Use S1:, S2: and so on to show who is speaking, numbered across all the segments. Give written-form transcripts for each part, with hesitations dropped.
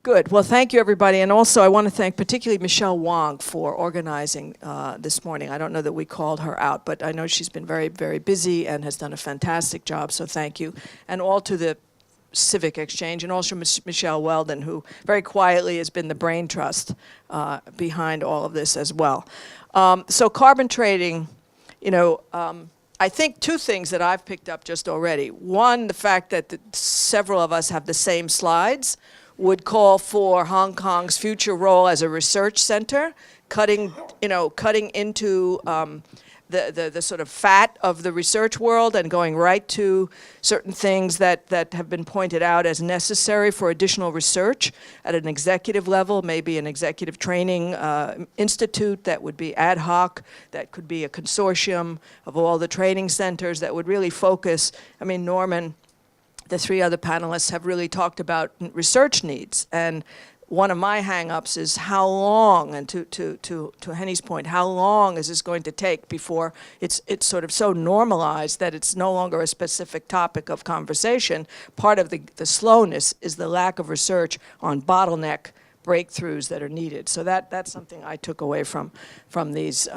S1: Good. Well, thank you, everybody. And also, I want to thank particularly Michelle Wong for organizing this morning. I don't know that we called her out, but I know she's been very, very busy and has done a fantastic job, so thank you. And all to the Civic Exchange, and also Michelle Weldon, who very quietly has been the brain trust behind all of this as well. So carbon trading, I think two things that I've picked up just already. One, the fact that several of us have the same slides would call for Hong Kong's future role as a research center, cutting into the sort of fat of the research world and going right to certain things that have been pointed out as necessary for additional research at an executive level, maybe an executive training institute that would be ad hoc, that could be a consortium of all the training centers that would really focus. I mean, Norman, the three other panelists have really talked about research needs, and one of my hang-ups is how long, and to Henny's point, how long is this going to take before it's sort of so normalized that it's no longer a specific topic of conversation. Part of the slowness is the lack of research on bottleneck breakthroughs that are needed. So that's something I took away from these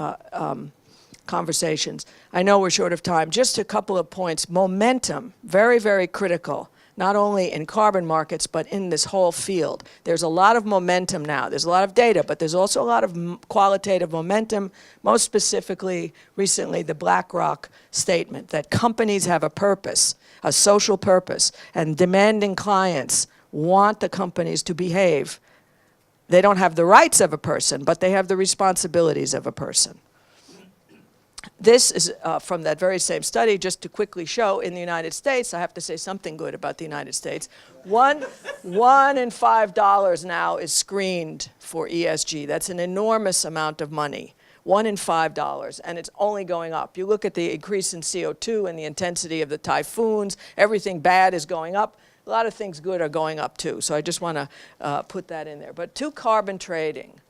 S1: conversations. I know we're short of time. Just a couple of points. Momentum, very, very critical, not only in carbon markets, but in this whole field. There's a lot of momentum now. There's a lot of data, but there's also a lot of qualitative momentum, most specifically, recently, the BlackRock statement that companies have a purpose, a social purpose, and demanding clients want the companies to behave. They don't have the rights of a person, but they have the responsibilities of a person. This is from that very same study, just to quickly show, in the United States, I have to say something good about the United States. One in $5 now is screened for ESG. That's an enormous amount of money. $1 in $5, and it's only going up. You look at the increase in CO2 and the intensity of the typhoons, everything bad is going up. A lot of things good are going up too, so I just want to put that in there. But to carbon trading.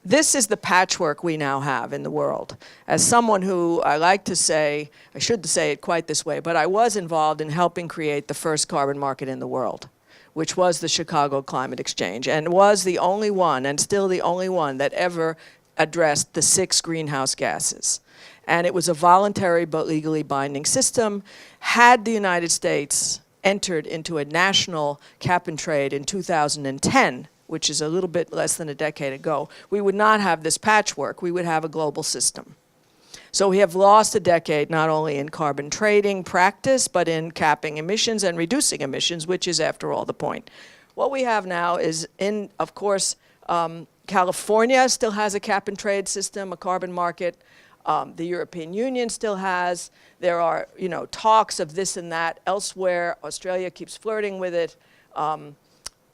S1: This is the patchwork we now have in the world. As someone who, I like to say, I shouldn't say it quite this way, but I was involved in helping create the first carbon market in the world, which was the Chicago Climate Exchange, and was the only one, and still the only one, that ever addressed the 6 greenhouse gases. And it was a voluntary but legally binding system. Had the United States entered into a national cap and trade in 2010, which is a little bit less than a decade ago, we would not have this patchwork. We would have a global system. So we have lost a decade not only in carbon trading practice, but in capping emissions and reducing emissions, which is, after all, the point. What we have now is, of course, California still has a cap and trade system, a carbon market. The European Union still has. There are, talks of this and that elsewhere. Australia keeps flirting with it.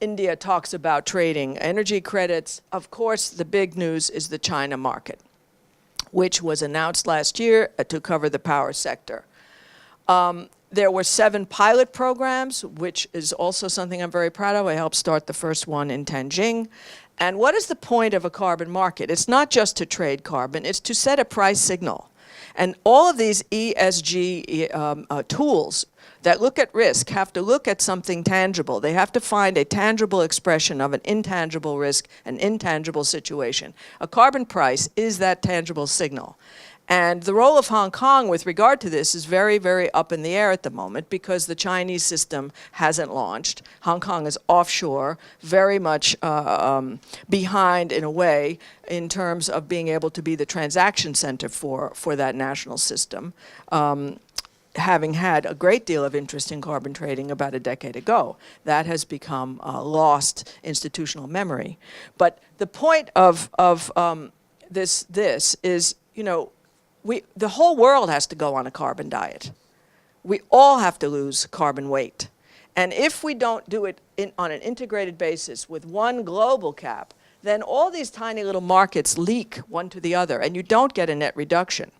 S1: India talks about trading energy credits. Of course, the big news is the China market, which was announced last year to cover the power sector. There were 7 pilot programs, which is also something I'm very proud of. I helped start the first one in Tianjin. And what is the point of a carbon market? It's not just to trade carbon, it's to set a price signal. And all of these ESG tools that look at risk have to look at something tangible. They have to find a tangible expression of an intangible risk, an intangible situation. A carbon price is that tangible signal. And the role of Hong Kong with regard to this is very, very up in the air at the moment because the Chinese system hasn't launched. Hong Kong is offshore, very much behind in a way in terms of being able to be the transaction center for that national system. Having had a great deal of interest in carbon trading about a decade ago. That has become lost institutional memory. But the point of this is, the whole world has to go on a carbon diet. We all have to lose carbon weight. And if we don't do it on an integrated basis with one global cap, then all these tiny little markets leak one to the other, and you don't get a net reduction.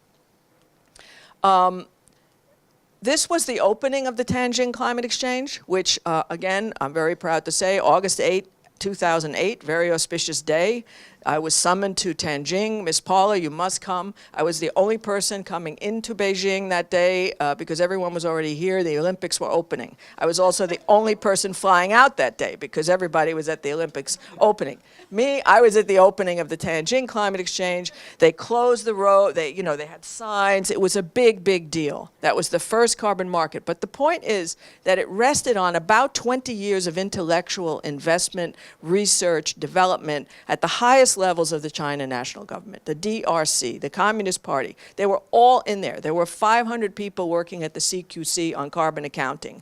S1: This was the opening of the Tianjin Climate Exchange, which, again, I'm very proud to say, August 8, 2008, very auspicious day. I was summoned to Tianjin. Miss Paula, you must come. I was the only person coming into Beijing that day because everyone was already here. The Olympics were opening. I was also the only person flying out that day because everybody was at the Olympics opening. Me, I was at the opening of the Tianjin Climate Exchange. They closed the road. They had signs. It was a big, big deal. That was the first carbon market. But the point is that it rested on about 20 years of intellectual investment, research, development at the highest levels of the China national government, the DRC, the Communist Party. They were all in there. There were 500 people working at the CQC on carbon accounting.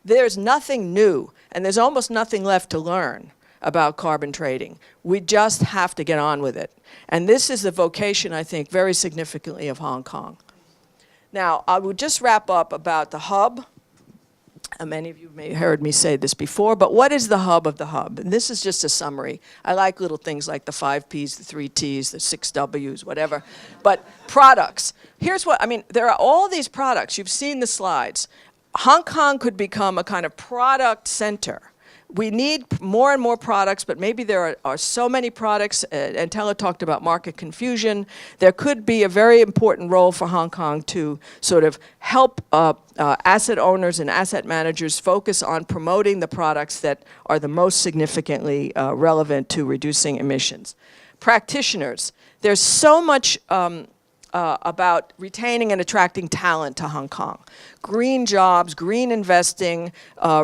S1: There's nothing new, and there's almost nothing left to learn about carbon trading. We just have to get on with it. And this is the vocation, I think, very significantly of Hong Kong. Now, I will just wrap up about the hub. Many of you may have heard me say this before, but what is the hub of the hub? And this is just a summary. I like little things like the 5 Ps, the 3 Ts, the 6 Ws, whatever. But products. Here's what, I mean, there are all these products. You've seen the slides. Hong Kong could become a kind of product center. We need more and more products, but maybe there are so many products, and Tella talked about market confusion. There could be a very important role for Hong Kong to sort of help asset owners and asset managers focus on promoting the products that are the most significantly relevant to reducing emissions. Practitioners, there's so much about retaining and attracting talent to Hong Kong. Green jobs, green investing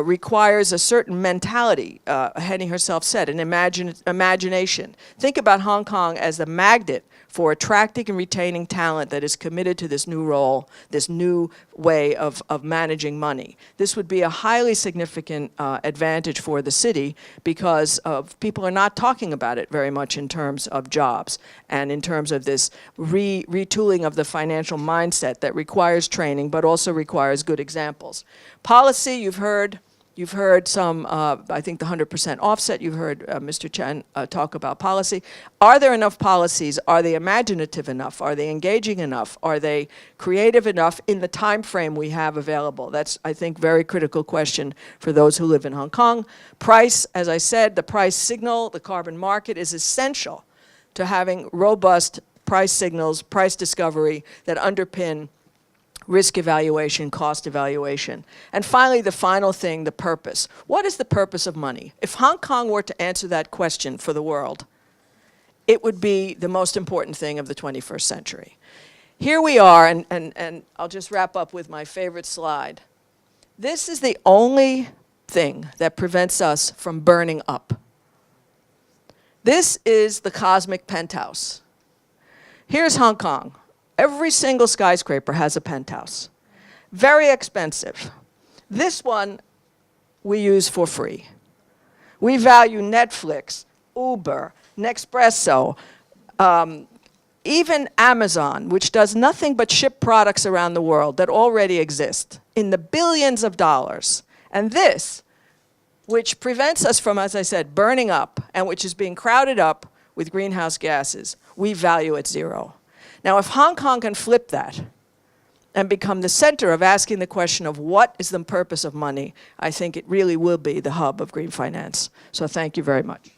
S1: requires a certain mentality, Henny herself said, an imagination. Think about Hong Kong as a magnet for attracting and retaining talent that is committed to this new role, this new way of managing money. This would be a highly significant advantage for the city because people are not talking about it very much in terms of jobs and in terms of this retooling of the financial mindset that requires training but also requires good examples. Policy, you've heard some, I think the 100% offset, you've heard Mr. Chen talk about policy. Are there enough policies? Are they imaginative enough? Are they engaging enough? Are they creative enough in the time frame we have available? That's, I think, very critical question for those who live in Hong Kong. Price, as I said, the price signal, the carbon market is essential to having robust price signals, price discovery that underpin risk evaluation, cost evaluation. And finally, the final thing, the purpose. What is the purpose of money? If Hong Kong were to answer that question for the world, it would be the most important thing of the 21st century. Here we are, and I'll just wrap up with my favorite slide. This is the only thing that prevents us from burning up. This is the cosmic penthouse. Here's Hong Kong. Every single skyscraper has a penthouse. Very expensive. This one we use for free. We value Netflix, Uber, Nespresso, even Amazon, which does nothing but ship products around the world that already exist, in the billions of dollars. And this, which prevents us from, as I said, burning up, and which is being crowded up with greenhouse gases, we value at zero. Now, if Hong Kong can flip that and become the center of asking the question of what is the purpose of money, I think it really will be the hub of green finance. So thank you very much.